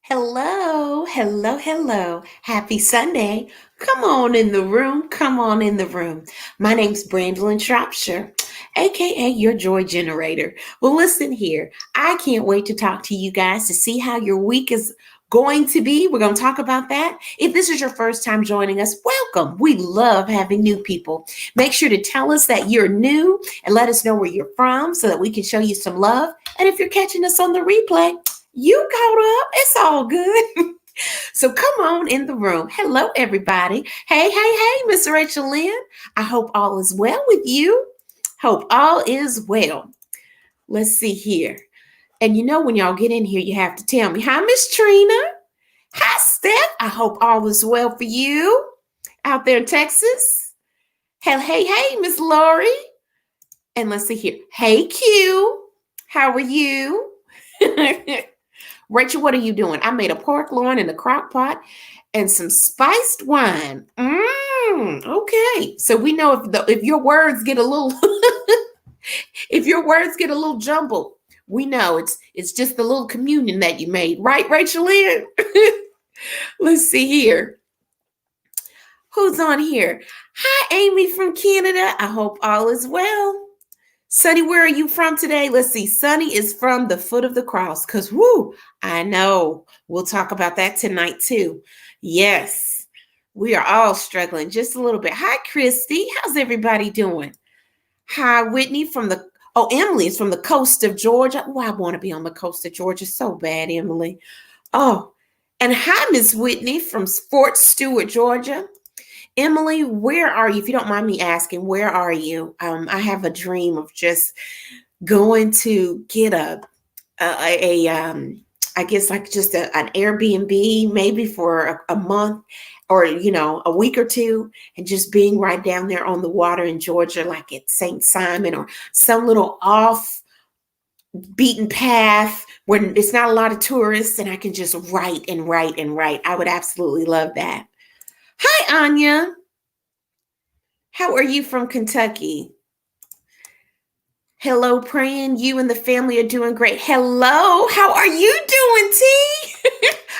Hello, hello, hello. Happy Sunday. Come on in the room. Come on in the room. My name's Brandlin Shropshire, aka your joy generator. Well, listen here. I can't wait to talk to you guys to see how your week is going to be. We're going to talk about that. If this is your first time joining us, welcome. We love having new people. Make sure to tell us that you're new and let us know where you're from so that we can show you some love. And if you're catching us on the replay, you caught up. It's all good. So come on in the room. Hello, everybody. Hey, Miss Rachel Lynn. I hope all is well with you. Hope all is well. Let's see here. And when y'all get in here, you have to tell me. Hi, Miss Trina. Hi, Steph. I hope all is well for you out there in Texas. Hey, Miss Lori. And let's see here. Hey, Q. How are you? Rachel, what are you doing? I made a pork loin in a crock pot and some spiced wine. Okay. So we know if your words get a little if your words get a little jumbled, we know it's just the little communion that you made, right, Rachel Lynn? Let's see here. Who's on here? Hi, Amy from Canada. I hope all is well. Sunny, where are you from today? Let's see. Sunny is from the foot of the cross because, I know. We'll talk about that tonight too. Yes, we are all struggling just a little bit. Hi, Christy. How's everybody doing? Hi, Whitney Emily is from the coast of Georgia. Oh, I want to be on the coast of Georgia so bad, Emily. Oh, and hi, Miss Whitney from Fort Stewart, Georgia. Emily, where are you? If you don't mind me asking, where are you? I have a dream of just going to get I guess like just an Airbnb, maybe for a month or, a week or two, and just being right down there on the water in Georgia, like at St. Simon or some little off beaten path where it's not a lot of tourists and I can just write and write and write. I would absolutely love that. Hi, Anya. How are you from Kentucky? Hello, praying you and the family are doing great. Hello, how are you doing, T?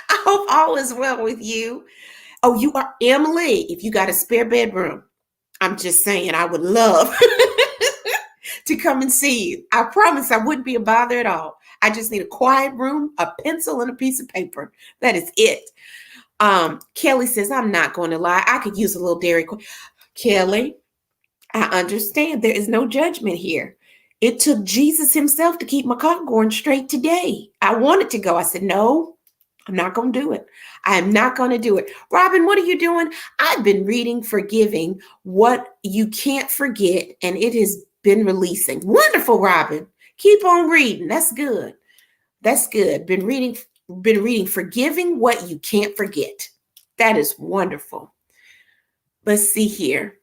I hope all is well with you. Oh, you are Emily. If you got a spare bedroom, I'm just saying I would love to come and see you. I promise I wouldn't be a bother at all. I just need a quiet room, a pencil, and a piece of paper. That is it. Kelly says, I'm not going to lie. I could use a little Dairy Queen. Kelly, I understand. There is no judgment here. It took Jesus himself to keep my clock going straight today. I wanted to go. I said, no, I'm not going to do it. I am not going to do it. Robin, what are you doing? I've been reading Forgiving What You Can't Forget, and it has been releasing. Wonderful, Robin. Keep on reading. That's good. That's good. Been reading Forgiving What You Can't Forget. That is wonderful. Let's see here.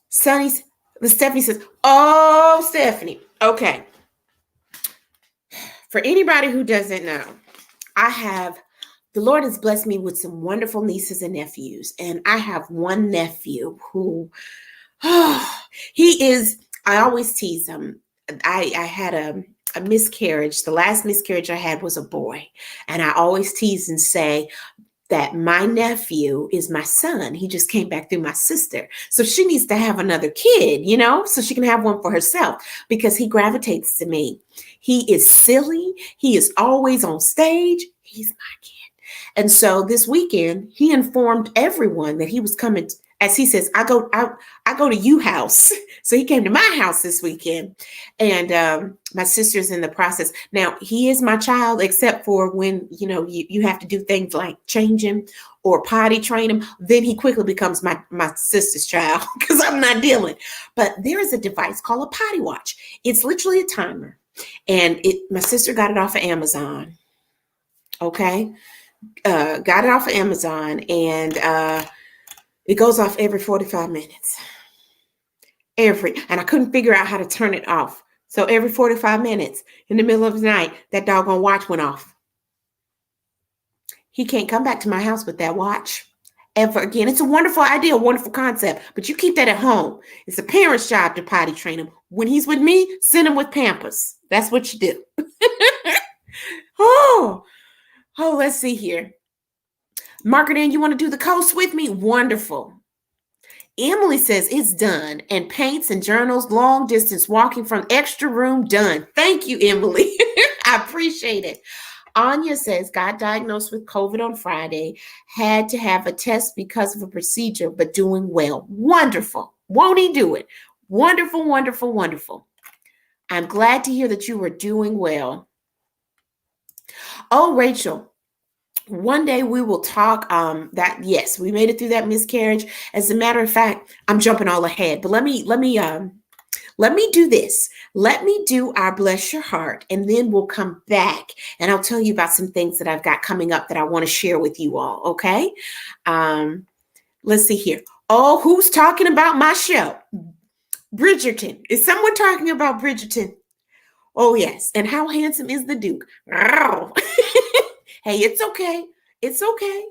Stephanie says, oh, Stephanie. Okay. For anybody who doesn't know, the Lord has blessed me with some wonderful nieces and nephews. And I have one nephew who, I always tease him. I had a miscarriage. The last miscarriage I had was a boy. And I always tease and say that my nephew is my son. He just came back through my sister. So she needs to have another kid, so she can have one for herself because he gravitates to me. He is silly. He is always on stage. He's my kid. And so this weekend, he informed everyone that he was coming. As he says, I go to you house. So he came to my house this weekend, and my sister's in the process. Now he is my child, except for when you have to do things like change him or potty train him. Then he quickly becomes my sister's child because I'm not dealing. But there is a device called a potty watch. It's literally a timer, and my sister got it off of Amazon. Okay, got it off of Amazon, and it goes off every 45 minutes. And I couldn't figure out how to turn it off. So every 45 minutes in the middle of the night, that doggone watch went off. He can't come back to my house with that watch ever again. It's a wonderful idea, a wonderful concept, but you keep that at home. It's a parent's job to potty train him. When he's with me, send him with Pampers. That's what you do. Oh, Oh, let's see here. Margaret Ann, you want to do the coast with me? Wonderful. Emily says it's done, and paints and journals, long distance walking from extra room done. Thank you, Emily. I appreciate it. Anya says got diagnosed with COVID on Friday, had to have a test because of a procedure, but doing well. Wonderful. Won't he do it? Wonderful, wonderful, wonderful. I'm glad to hear that you were doing well. Oh, Rachel, one day we will talk that yes, we made it through that miscarriage. As a matter of fact, I'm jumping all ahead, but let me do this. Let me do our bless your heart, and then we'll come back and I'll tell you about some things that I've got coming up that I want to share with you all. Okay. Let's see here. Oh, who's talking about my show? Bridgerton. Is someone talking about Bridgerton? Oh, yes. And how handsome is the Duke? Hey, it's okay. It's okay.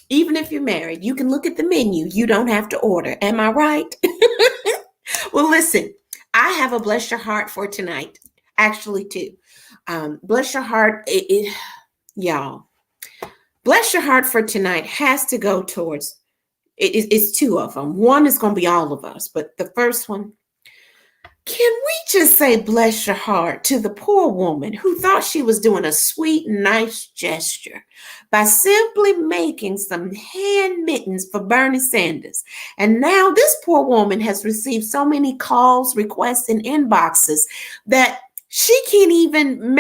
Even if you're married, you can look at the menu. You don't have to order. Am I right? Well, listen, I have a bless your heart for tonight. Actually, two. Bless your heart, y'all. Bless your heart for tonight has to go towards, it's two of them. One is going to be all of us, but the first one, can we just say bless your heart to the poor woman who thought she was doing a sweet, nice gesture by simply making some hand mittens for Bernie Sanders? And now this poor woman has received so many calls, requests, and inboxes that she can't even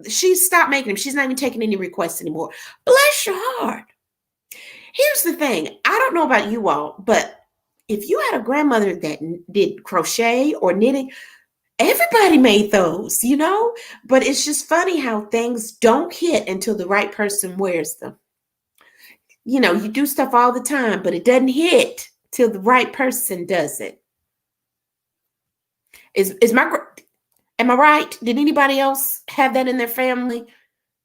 she stopped making them. She's not even taking any requests anymore. Bless your heart. Here's the thing. I don't know about you all, but if you had a grandmother that did crochet or knitting, everybody made those, but it's just funny how things don't hit until the right person wears them. You do stuff all the time, but it doesn't hit till the right person does it. Am I right? Did anybody else have that in their family?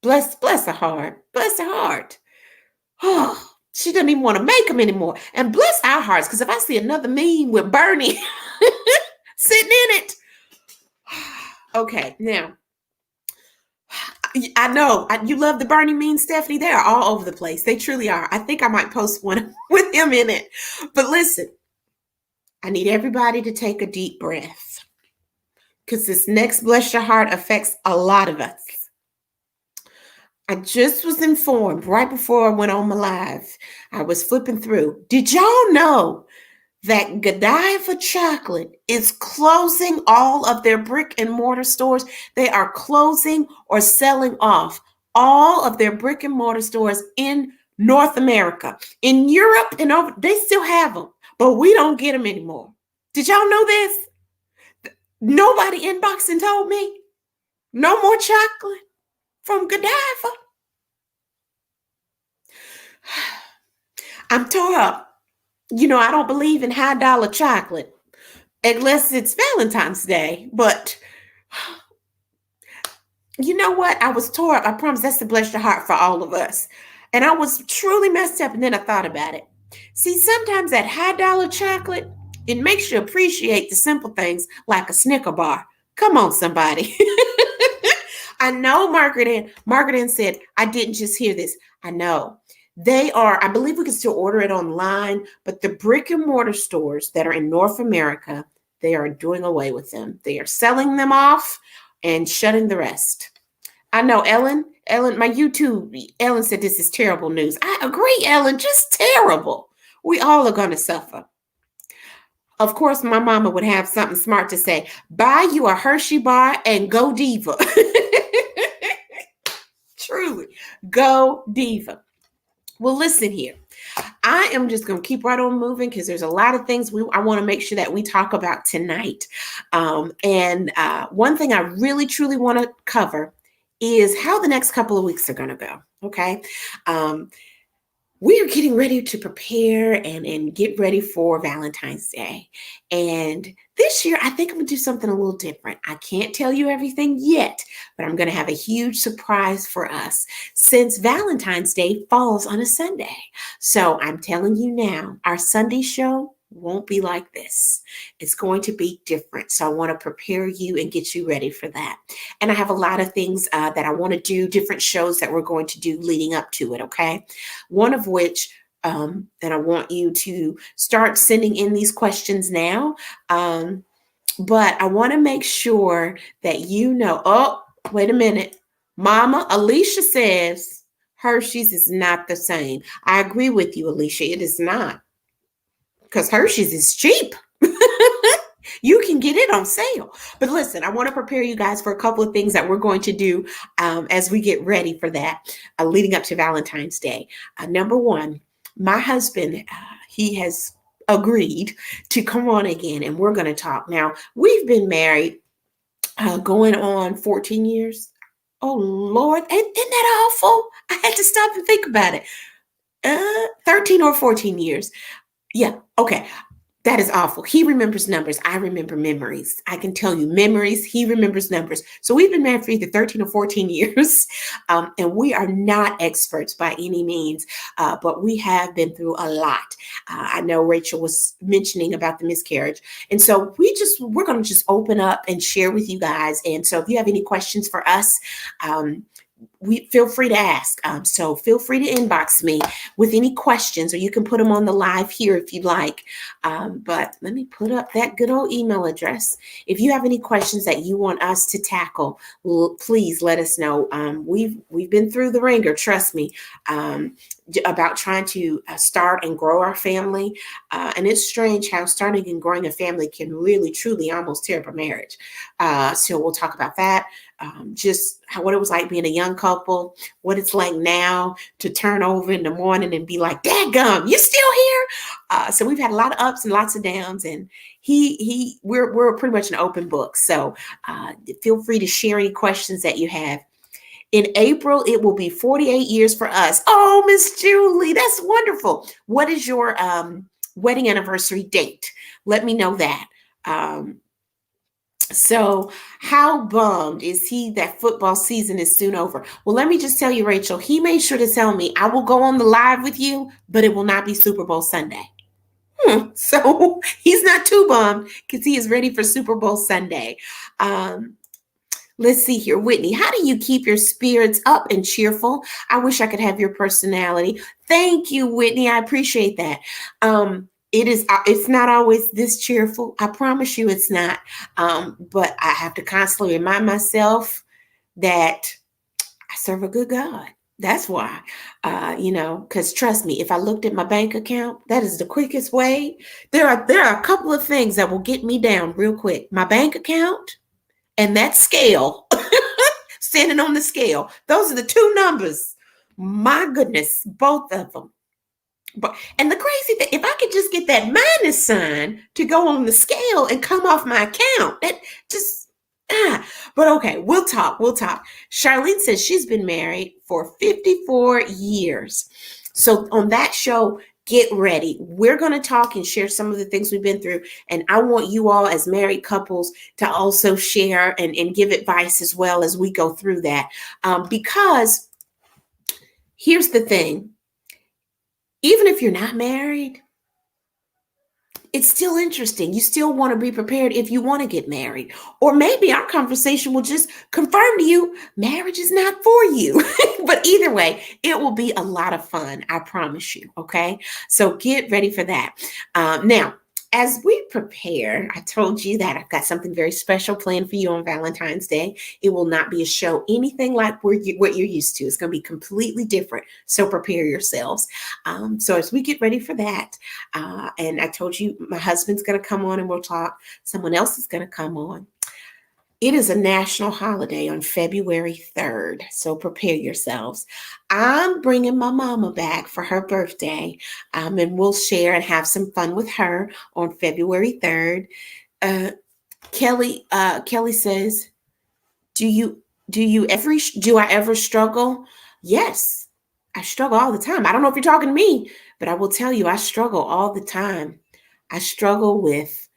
Bless her heart. Bless her heart. Oh, she doesn't even want to make them anymore. And bless our hearts, because if I see another meme with Bernie sitting in it. Okay, now, I know you love the Bernie memes, Stephanie. They are all over the place. They truly are. I think I might post one with him in it. But listen, I need everybody to take a deep breath, because this next bless your heart affects a lot of us. I just was informed right before I went on my live. I was flipping through. Did y'all know that Godiva Chocolate is closing all of their brick and mortar stores? They are closing or selling off all of their brick and mortar stores in North America. In Europe and over, they still have them, but we don't get them anymore. Did y'all know this? Nobody inboxed and told me. No more chocolate from Godiva. I'm tore up. I don't believe in high dollar chocolate unless it's Valentine's Day. But you know what? I was tore up. I promise that's the bless your heart for all of us. And I was truly messed up. And then I thought about it. See, sometimes that high dollar chocolate, it makes you appreciate the simple things like a Snicker bar. Come on, somebody. I know Margaret Ann said, I didn't just hear this. I know. They are, I believe we can still order it online, but the brick and mortar stores that are in North America, they are doing away with them. They are selling them off and shutting the rest. I know, Ellen, my YouTube, Ellen said this is terrible news. I agree, Ellen, just terrible. We all are going to suffer. Of course, my mama would have something smart to say. Buy you a Hershey bar and go Diva. Truly, go Diva. Well, listen here. I am just going to keep right on moving because there's a lot of things I want to make sure that we talk about tonight. And one thing I really, truly want to cover is how the next couple of weeks are going to go. Okay. We are getting ready to prepare and get ready for Valentine's Day. And this year, I think I'm going to do something a little different. I can't tell you everything yet, but I'm going to have a huge surprise for us since Valentine's Day falls on a Sunday. So I'm telling you now, our Sunday show won't be like this. It's going to be different. So I want to prepare you and get you ready for that. And I have a lot of things that I want to do, different shows that we're going to do leading up to it. Okay. One of which, and I want you to start sending in these questions now. But I want to make sure that you know. Oh, wait a minute. Mama, Alicia says Hershey's is not the same. I agree with you, Alicia. It is not, because Hershey's is cheap. You can get it on sale. But listen, I want to prepare you guys for a couple of things that we're going to do as we get ready for that leading up to Valentine's Day. Number one, my husband, he has agreed to come on again, and we're going to talk. Now, we've been married going on 14 years. Oh, Lord. Isn't that awful? I had to stop and think about it. 13 or 14 years. Yeah. Okay. That is awful. He remembers numbers. I remember memories. I can tell you memories. He remembers numbers. So we've been married for either 13 or 14 years. And we are not experts by any means, but we have been through a lot. I know Rachel was mentioning about the miscarriage. And so we're going to just open up and share with you guys. And so if you have any questions for us, we feel free to ask. So feel free to inbox me with any questions, or you can put them on the live here if you'd like. But let me put up that good old email address. If you have any questions that you want us to tackle, please let us know. We've been through the ringer, trust me, about trying to start and grow our family. And it's strange how starting and growing a family can really, truly almost tear up a marriage. So we'll talk about that. Just what it was like being a young couple, what it's like now to turn over in the morning and be like, "Dadgum, you still here?" So we've had a lot of ups and lots of downs, and we're pretty much an open book. So feel free to share any questions that you have. In April, it will be 48 years for us. Oh, Miss Julie, that's wonderful. What is your wedding anniversary date? Let me know that. So how bummed is he that football season is soon over? Well, let me just tell you, Rachel, he made sure to tell me I will go on the live with you, but it will not be Super Bowl Sunday. So he's not too bummed because he is ready for Super Bowl Sunday. Let's see here. Whitney, how do you keep your spirits up and cheerful? I wish I could have your personality. Thank you, Whitney. I appreciate that. It's not always this cheerful. I promise you it's not. But I have to constantly remind myself that I serve a good God. That's why, because trust me, if I looked at my bank account, that is the quickest way. There are a couple of things that will get me down real quick. My bank account and that scale, standing on the scale. Those are the two numbers. My goodness, both of them. And the crazy thing, if I could just get that minus sign to go on the scale and come off my account, that just, but okay, we'll talk. Charlene says she's been married for 54 years. So on that show, get ready. We're going to talk and share some of the things we've been through. And I want you all as married couples to also share and give advice as well as we go through that. Because here's the thing. Even if you're not married, it's still interesting. You still want to be prepared if you want to get married. Or maybe our conversation will just confirm to you marriage is not for you. But either way, it will be a lot of fun. I promise you. Okay. So get ready for that. Now, as we prepare, I told you that I've got something very special planned for you on Valentine's Day. It will not be a show anything like what you're used to. It's going to be completely different. So prepare yourselves. So as we get ready for that, and I told you my husband's going to come on and we'll talk. Someone else is going to come on. It is a national holiday on February 3rd, so prepare yourselves. I'm bringing my mama back for her birthday, and we'll share and have some fun with her on February 3rd. Kelly says, do I ever struggle? Yes, I struggle all the time. I don't know if you're talking to me, but I will tell you, I struggle all the time. I struggle with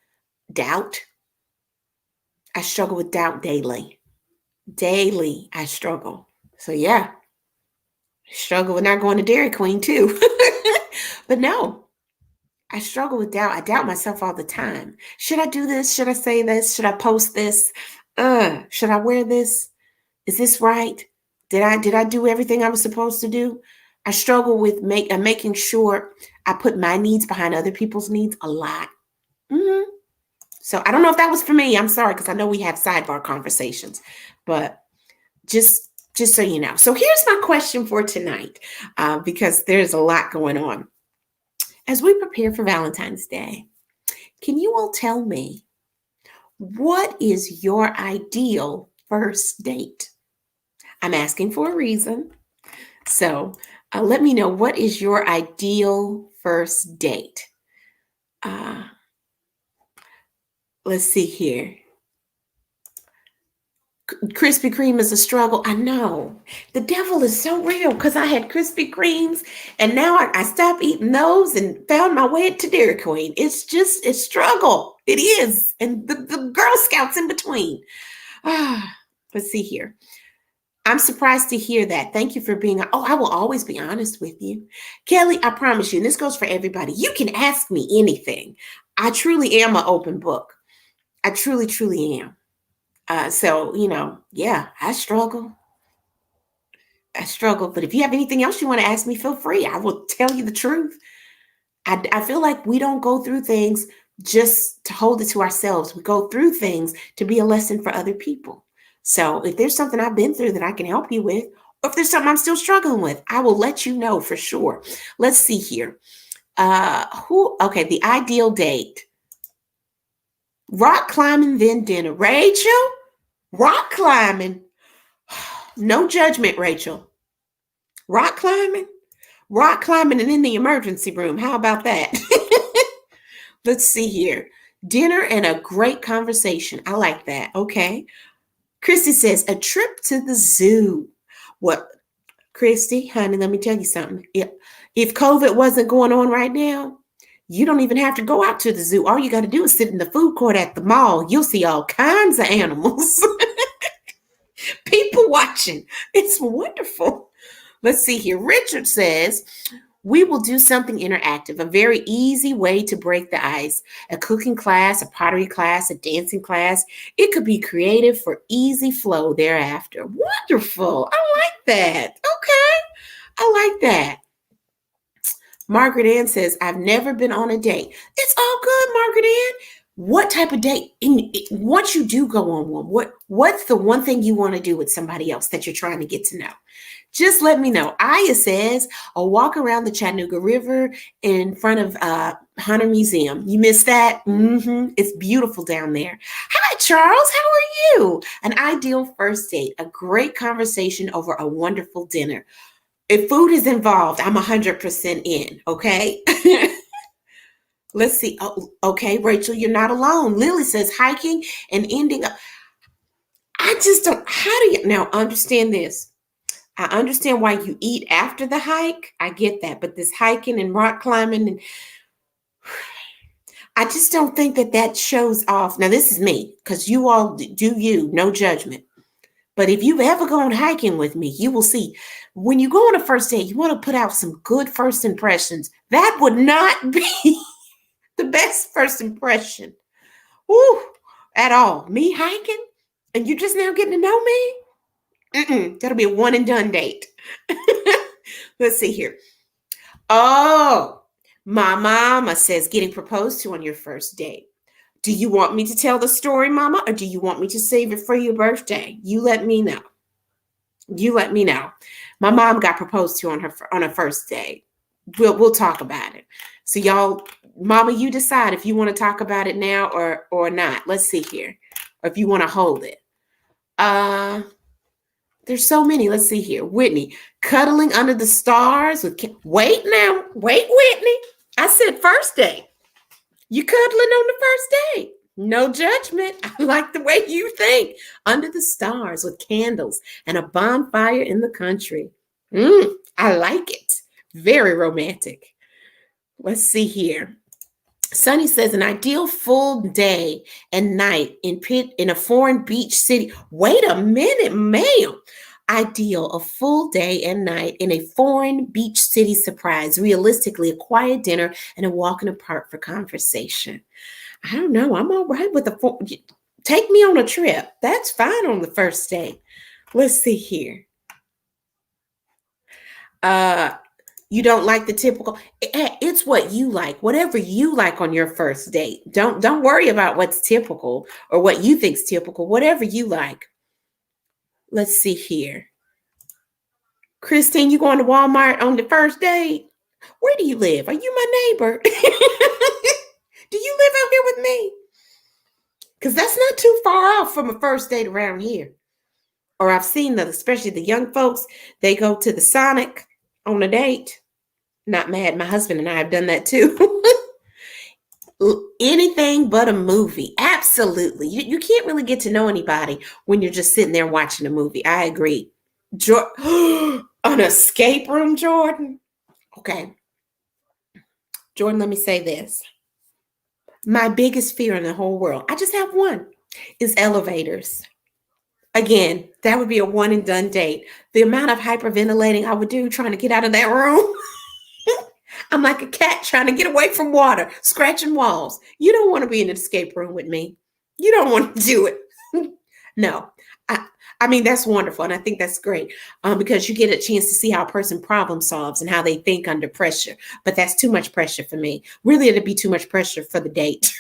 doubt. I struggle with doubt daily. Daily, I struggle. So yeah, I struggle with not going to Dairy Queen too. But no, I struggle with doubt. I doubt myself all the time. Should I do this? Should I say this? Should I post this? Should I wear this? Is this right? Did I do everything I was supposed to do? I struggle with making sure I put my needs behind other people's needs a lot. Mhm. So I don't know if that was for me. I'm sorry, because I know we have sidebar conversations, but just so you know. So here's my question for tonight, because there's a lot going on. As we prepare for Valentine's Day, can you all tell me, what is your ideal first date? I'm asking for a reason. So let me know, what is your ideal first date? Let's see here. Krispy Kreme is a struggle. I know. The devil is so real, because I had Krispy Kremes and now I stopped eating those and found my way to Dairy Queen. It's just a struggle. It is. And the Girl Scouts in between. Let's see here. I'm surprised to hear that. Thank you for being. Oh, I will always be honest with you. Kelly, I promise you, and this goes for everybody, you can ask me anything. I truly am an open book. I truly, truly am. So, yeah, I struggle. But if you have anything else you want to ask me, feel free. I will tell you the truth. I feel like we don't go through things just to hold it to ourselves. We go through things to be a lesson for other people. So if there's something I've been through that I can help you with, or if there's something I'm still struggling with, I will let you know for sure. Let's see here. Okay, the ideal date. Rock climbing, then dinner. Rachel, rock climbing. No judgment, Rachel. Rock climbing, and in the emergency room. How about that? Let's see here. Dinner and a great conversation. I like that. Okay. Christy says, a trip to the zoo. What, Christy, honey, let me tell you something. If COVID wasn't going on right now, you don't even have to go out to the zoo. All you got to do is sit in the food court at the mall. You'll see all kinds of animals. People watching. It's wonderful. Let's see here. Richard says, we will do something interactive, a very easy way to break the ice. A cooking class, a pottery class, a dancing class. It could be creative for easy flow thereafter. Wonderful. I like that. Okay. I like that. Margaret Ann says, I've never been on a date. It's all good, Margaret Ann. What type of date? Once you do go on one, what's the one thing you want to do with somebody else that you're trying to get to know? Just let me know. Aya says, a walk around the Chattanooga River in front of Hunter Museum. You missed that? It's beautiful down there. Hi, Charles. How are you? An ideal first date, a great conversation over a wonderful dinner. If food is involved, I'm 100% in, okay? Let's see. Oh, okay, Rachel, you're not alone. Lily says hiking and ending up. I just don't, how do you, now understand this. I understand why you eat after the hike. I get that. But this hiking and rock climbing, and I just don't think that shows off. Now, this is me, because you all do you, no judgment. But if you've ever gone hiking with me, you will see when you go on a first date, you want to put out some good first impressions. That would not be the best first impression. At all. Me hiking and you just now getting to know me? That'll be a one and done date. Let's see here. Oh, my mama says getting proposed to on your first date. Do you want me to tell the story, mama, or do you want me to save it for your birthday? You let me know. My mom got proposed to on her first date. We'll talk about it. So y'all, mama, you decide if you want to talk about it now or not. Let's see here. Or if you want to hold it. There's so many. Let's see here. Whitney, cuddling under the stars with wait, Whitney. I said first date. You cuddling on the first date. No judgment. I like the way you think. Under the stars with candles and a bonfire in the country. I like it. Very romantic. Let's see here. Sunny says an ideal full day and night in a foreign beach city. Wait a minute, ma'am. ideal, a full day and night in a foreign beach city surprise, realistically, a quiet dinner and a walk in the park for conversation. I don't know. I'm all right with take me on a trip. That's fine on the first date. Let's see here. Uh, you don't like the typical. It's what you like. Whatever you like on your first date. Don't worry about what's typical or what you think's typical. Whatever you like. Let's see here. Christine, you going to Walmart on the first date? Where do you live? Are you my neighbor? Do you live out here with me? Because that's not too far off from a first date around here. Or I've seen that, especially the young folks, they go to the Sonic on a date. Not mad. My husband and I have done that too. Anything but a movie. Absolutely. You can't really get to know anybody when you're just sitting there watching a movie. I agree. An escape room, Jordan? Okay. Jordan, let me say this. My biggest fear in the whole world, I just have one, is elevators. Again, that would be a one and done date. The amount of hyperventilating I would do trying to get out of that room. I'm like a cat trying to get away from water, scratching walls. You don't want to be in an escape room with me. You don't want to do it. No. I mean, that's wonderful. And I think that's great because you get a chance to see how a person problem solves and how they think under pressure. But that's too much pressure for me. Really, it'd be too much pressure for the date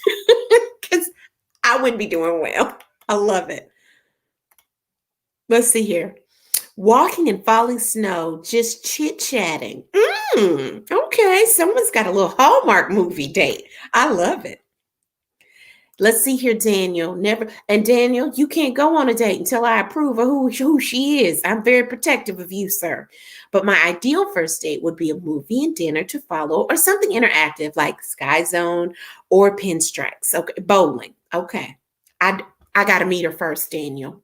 because I wouldn't be doing well. I love it. Let's see here. Walking in falling snow, just chit-chatting. Okay, someone's got a little Hallmark movie date. I love it. Let's see here, Daniel. Daniel, you can't go on a date until I approve of who she is. I'm very protective of you, sir. But my ideal first date would be a movie and dinner to follow, or something interactive like Sky Zone or Pinstripes. Okay, bowling. Okay, I got to meet her first, Daniel.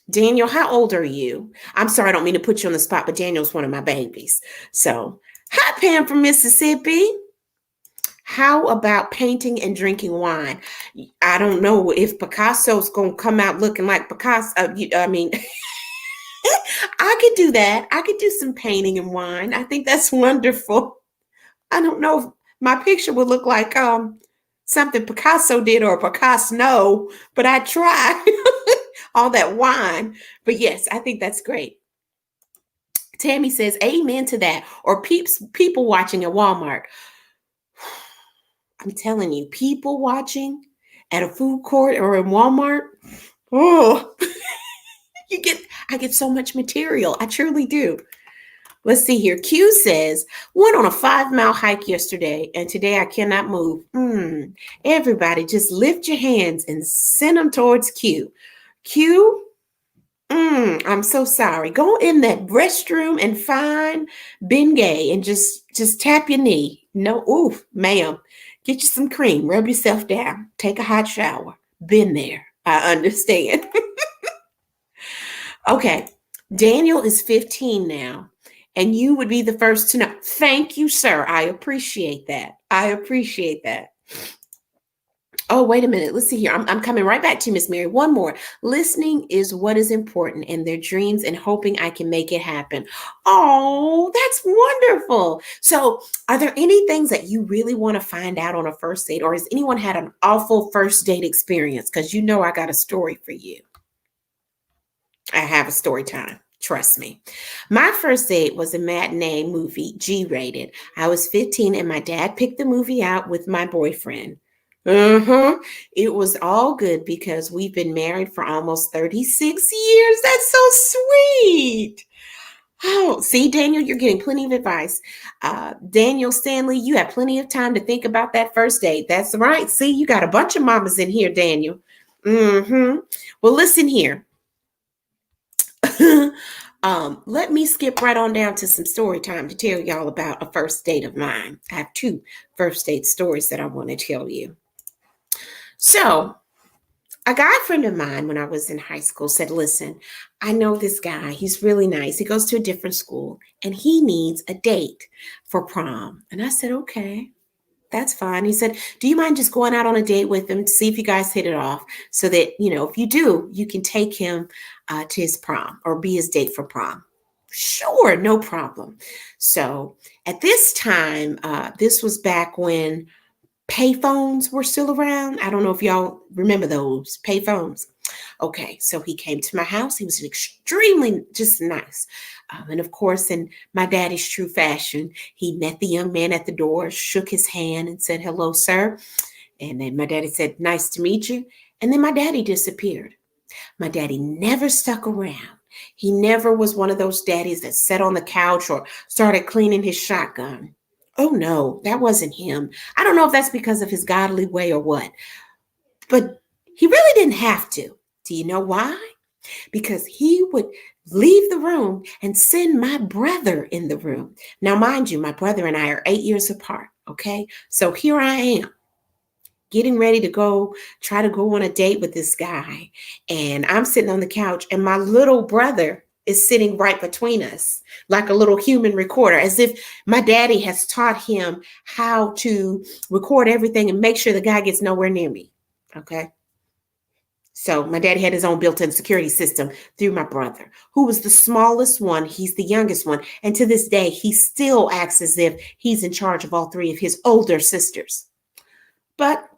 Daniel, how old are you? I'm sorry, I don't mean to put you on the spot, but Daniel's one of my babies. So, hi, Pam from Mississippi. How about painting and drinking wine? I don't know if Picasso's going to come out looking like Picasso. I mean, I could do that. I could do some painting and wine. I think that's wonderful. I don't know if my picture would look like something Picasso did or Picasso, but I try. All that wine. But yes, I think that's great. Tammy says, amen to that. Or people watching at Walmart. I'm telling you, people watching at a food court or in Walmart. Oh, I get so much material. I truly do. Let's see here. Q says, went on a 5-mile hike yesterday, and today I cannot move. Everybody just lift your hands and send them towards Q. Q, I'm so sorry. Go in that restroom and find Bengay and just tap your knee. No, oof, ma'am. Get you some cream. Rub yourself down. Take a hot shower. Been there. I understand. Okay. Daniel is 15 now, and you would be the first to know. Thank you, sir. I appreciate that. Oh, wait a minute. Let's see here. I'm coming right back to you, Miss Mary. One more. Listening is what is important in their dreams and hoping I can make it happen. Oh, that's wonderful. So are there any things that you really want to find out on a first date, or has anyone had an awful first date experience? Because you know I got a story for you. I have a story time. Trust me. My first date was a matinee movie, G-rated. I was 15 and my dad picked the movie out with my boyfriend. It was all good because we've been married for almost 36 years. That's so sweet. Oh, see, Daniel, you're getting plenty of advice. Daniel Stanley, you have plenty of time to think about that first date. That's right. See, you got a bunch of mamas in here, Daniel. Well, listen here. Let me skip right on down to some story time to tell y'all about a first date of mine. I have 2 first date stories that I want to tell you. So a guy friend of mine when I was in high school said, listen, I know this guy. He's really nice. He goes to a different school and he needs a date for prom. And I said, okay. That's fine. He said, do you mind just going out on a date with him to see if you guys hit it off so that, if you do, you can take him to his prom or be his date for prom? Sure, no problem. So at this time, this was back when payphones were still around. I don't know if y'all remember those payphones. Okay, so he came to my house. He was extremely just nice. And of course, in my daddy's true fashion, he met the young man at the door, shook his hand, and said, hello, sir. And then my daddy said, nice to meet you. And then my daddy disappeared. My daddy never stuck around. He never was one of those daddies that sat on the couch or started cleaning his shotgun. Oh, no, that wasn't him. I don't know if that's because of his godly way or what, but he really didn't have to. Do you know why? Because he would leave the room and send my brother in the room. Now, mind you, my brother and I are 8 years apart. Okay. So here I am getting ready to try to go on a date with this guy. And I'm sitting on the couch and my little brother is sitting right between us like a little human recorder, as if my daddy has taught him how to record everything and make sure the guy gets nowhere near me. Okay. So my daddy had his own built-in security system through my brother, who was the smallest one. He's the youngest one. And to this day, he still acts as if he's in charge of all three of his older sisters. But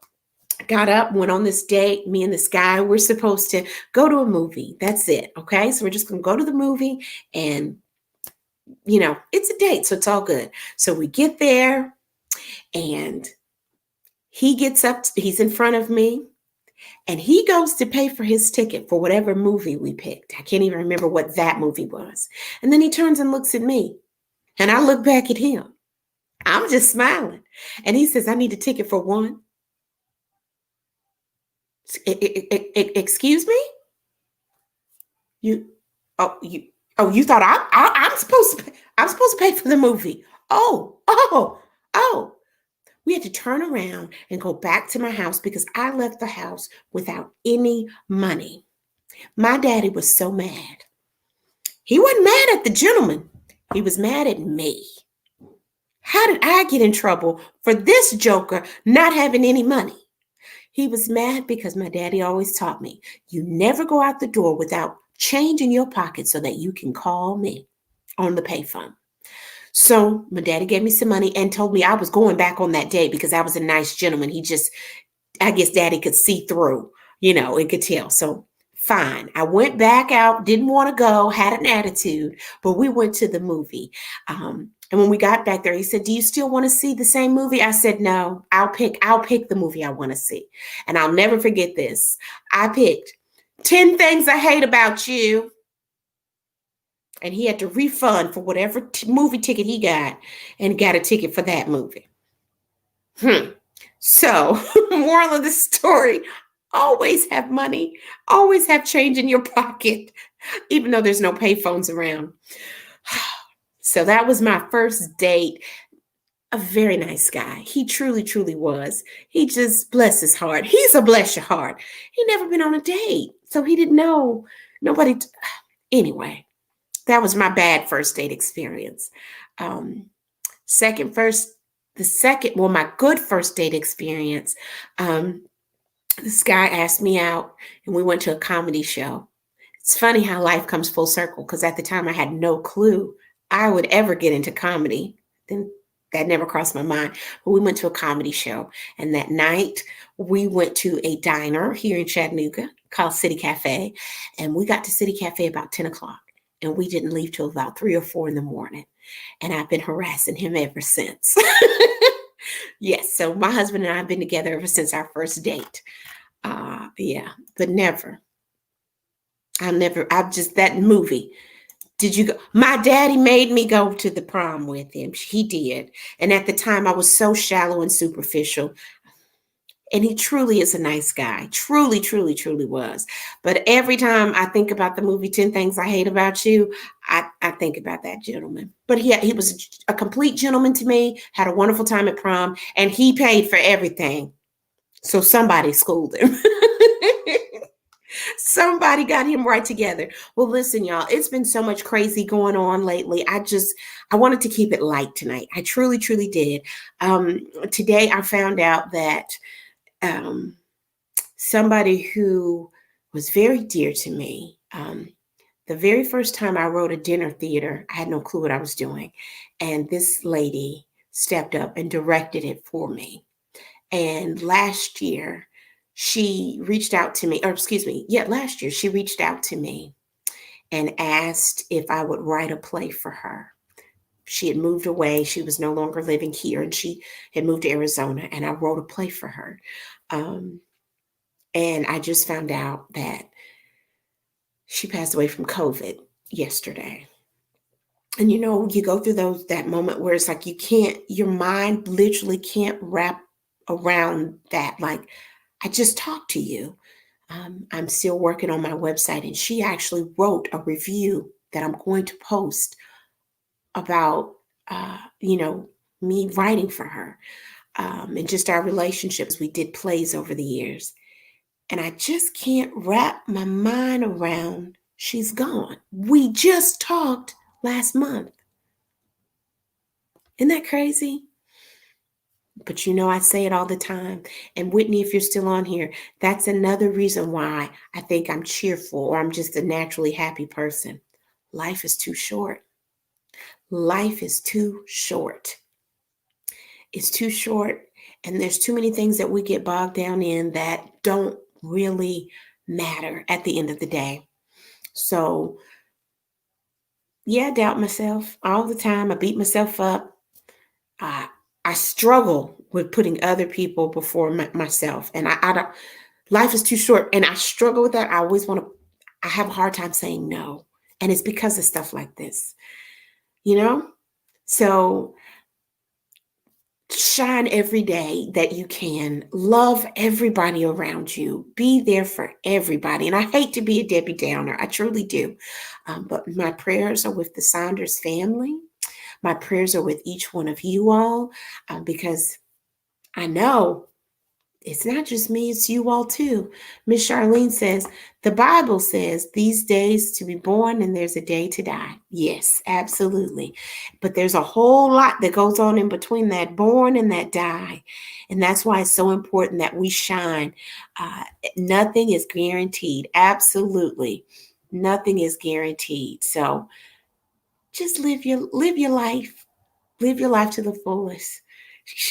I got up, went on this date. Me and this guy, we're supposed to go to a movie. That's it. Okay. So we're just going to go to the movie and, it's a date. So it's all good. So we get there and he gets up. He's in front of me. And he goes to pay for his ticket for whatever movie we picked. I can't even remember what that movie was. And then he turns and looks at me. And I look back at him. I'm just smiling. And he says, I need a ticket for one. Excuse me? You thought I'm supposed to pay for the movie. Oh. We had to turn around and go back to my house because I left the house without any money. My daddy was so mad. He wasn't mad at the gentleman. He was mad at me. How did I get in trouble for this joker not having any money? He was mad because my daddy always taught me, you never go out the door without change in your pocket so that you can call me on the payphone. So my daddy gave me some money and told me I was going back on that date because I was a nice gentleman. I guess daddy could see through, and could tell. So fine. I went back out, didn't want to go, had an attitude, but we went to the movie. And when we got back there, he said, do you still want to see the same movie? I said, no, I'll pick the movie I want to see. And I'll never forget this. I picked 10 Things I Hate About You. And he had to refund for whatever movie ticket he got and got a ticket for that movie. So, moral of the story, always have money, always have change in your pocket, even though there's no payphones around. So that was my first date. A very nice guy. He truly, truly was. He just, bless his heart. He's a bless your heart. He never been on a date. So he didn't know nobody. Anyway. That was my bad first date experience. My good first date experience. This guy asked me out and we went to a comedy show. It's funny how life comes full circle because at the time I had no clue I would ever get into comedy. Then that never crossed my mind. But we went to a comedy show. And that night we went to a diner here in Chattanooga called City Cafe. And we got to City Cafe about 10 o'clock. And we didn't leave till about 3 or 4 in the morning. And I've been harassing him ever since. Yes. So my husband and I have been together ever since our first date. But never. That movie. Did you go? My daddy made me go to the prom with him. He did. And at the time I was so shallow and superficial. And he truly is a nice guy. Truly, truly, truly was. But every time I think about the movie 10 Things I Hate About You, I think about that gentleman. But he was a complete gentleman to me, had a wonderful time at prom, and he paid for everything. So somebody schooled him. Somebody got him right together. Well, listen, y'all, it's been so much crazy going on lately. I wanted to keep it light tonight. I truly, truly did. Today I found out that um, somebody who was very dear to me, the very first time I wrote a dinner theater, I had no clue what I was doing. And this lady stepped up and directed it for me. And last year, she reached out to me, or excuse me, yeah, last year, she reached out to me and asked if I would write a play for her. She had moved away. She was no longer living here and she had moved to Arizona, and I wrote a play for her. Um, and I just found out that she passed away from COVID yesterday. And you go through that moment where it's like your mind literally can't wrap around that. Like, I just talked to you. I'm still working on my website, and she actually wrote a review that I'm going to post about, me writing for her, and just our relationships. We did plays over the years, and I just can't wrap my mind around she's gone. We just talked last month. Isn't that crazy? But I say it all the time. And Whitney, if you're still on here, that's another reason why I think I'm cheerful, or I'm just a naturally happy person. Life is too short. Life is too short. It's too short. And there's too many things that we get bogged down in that don't really matter at the end of the day. So, yeah, I doubt myself all the time. I beat myself up. I struggle with putting other people before myself. And I don't, life is too short. And I struggle with that. I have a hard time saying no. And it's because of stuff like this, you know? So shine every day that you can. Love everybody around you. Be there for everybody. And I hate to be a Debbie Downer. I truly do. But my prayers are with the Saunders family. My prayers are with each one of you all, because I know it's not just me, it's you all too. Miss Charlene says, the Bible says these days to be born and there's a day to die. Yes, absolutely. But there's a whole lot that goes on in between that born and that die. And that's why it's so important that we shine. Nothing is guaranteed. Absolutely. Nothing is guaranteed. So just live your life. Live your life to the fullest.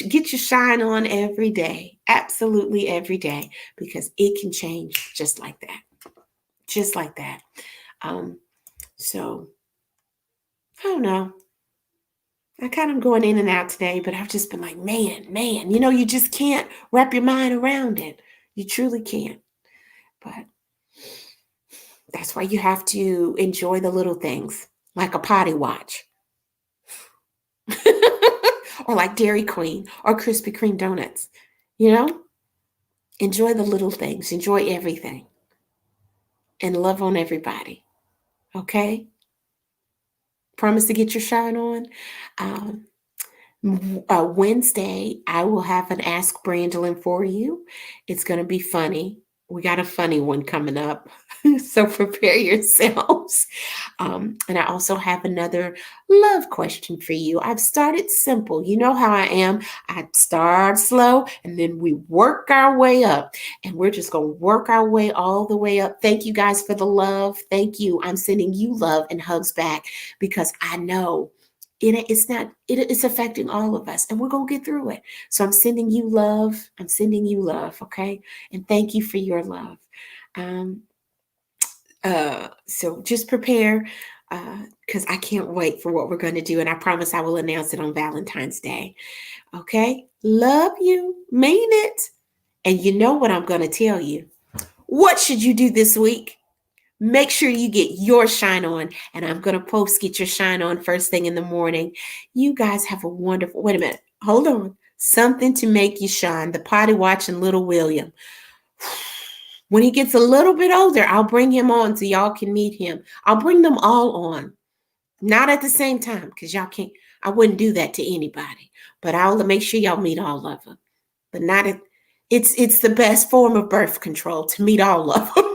Get your shine on every day. Absolutely every day, because it can change just like that. Just like that. So I don't know. I kind of going in and out today, but I've just been like, man, you just can't wrap your mind around it. You truly can't. But that's why you have to enjoy the little things, like a potty watch. Or like Dairy Queen or Krispy Kreme donuts. Enjoy the little things, enjoy everything, and love on everybody. Okay? Promise to get your shine on. Wednesday, I will have an Ask Brandolyn for you. It's going to be funny. We got a funny one coming up. So prepare yourselves. And I also have another love question for you. I've started simple. You know how I am. I start slow and then we work our way up. And we're just going to work our way all the way up. Thank you guys for the love. Thank you. I'm sending you love and hugs back, because I know it's affecting all of us, and we're going to get through it. So I'm sending you love. Okay? And thank you for your love. So just prepare, because I can't wait for what we're going to do. And I promise I will announce it on Valentine's Day. Okay? Love you. Mean it. And you know what I'm going to tell you. What should you do this week? Make sure you get your shine on. And I'm going to post Get Your Shine On first thing in the morning. You guys have a wonderful, wait a minute. Hold on. Something to make you shine. The potty watching little William. When he gets a little bit older, I'll bring him on so y'all can meet him. I'll bring them all on. Not at the same time, because y'all can't. I wouldn't do that to anybody. But I'll make sure y'all meet all of them. But not at, it's the best form of birth control, to meet all of them.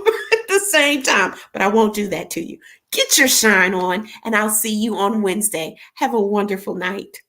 same time, but I won't do that to you. Get your shine on, and I'll see you on Wednesday. Have a wonderful night.